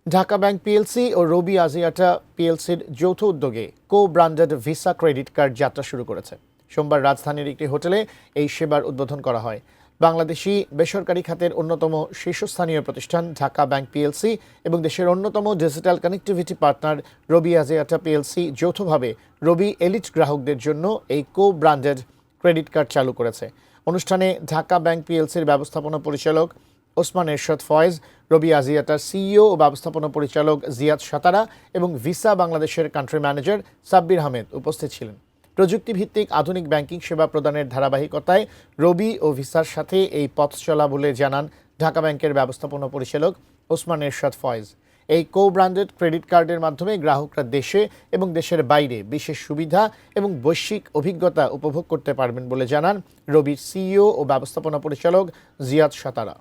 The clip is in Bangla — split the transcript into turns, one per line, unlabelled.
ঢাকা ব্যাংক পিএলসি ও রবি আজিয়াটা পিএলসির যৌথ উদ্যোগে কো-ব্র্যান্ডেড ভিসা ক্রেডিট কার্ড যাত্রা শুরু করেছে। সোমবার রাজধানীর একটি হোটেলে এই সেবার উদ্বোধন করা হয়। বাংলাদেশি বেসরকারি খাতের অন্যতম শীর্ষস্থানীয় প্রতিষ্ঠান ঢাকা ব্যাংক পিএলসি এবং দেশের অন্যতম ডিজিটাল কানেক্টিভিটি পার্টনার রবি আজিয়াটা পিএলসি যৌথভাবে রবি এলিট গ্রাহকদের জন্য এই কো-ব্র্যান্ডেড ক্রেডিট কার্ড চালু করেছে। অনুষ্ঠানে ঢাকা ব্যাংক পিএলসির ব্যবস্থাপনা পরিচালক ওসমান এরশাদ ফয়েজ, রবি আজিয়াটার সিইও ও ব্যবস্থাপনা পরিচালক জিয়াদ সাতারা এবং ভিসা বাংলাদেশের কান্ট্রি ম্যানেজার সাব্বির আহমেদ উপস্থিত ছিলেন। প্রযুক্তিভিত্তিক আধুনিক ব্যাংকিং সেবা প্রদানের ধারাবাহিকতায় রবি ও ভিসার সাথে এই পথ চলা বলে জানান ঢাকা ব্যাংকের ব্যবস্থাপনা পরিচালক ওসমান এরশাদ ফয়েজ। এই কো-ব্র্যান্ডেড ক্রেডিট কার্ডের মাধ্যমে গ্রাহকরা দেশে এবং দেশের বাইরে বিশেষ সুবিধা এবং বৈশ্বিক অভিজ্ঞতা উপভোগ করতে পারবেন বলে জানান রবির সিইও ও ব্যবস্থাপনা পরিচালক জিয়াদ সাতারা।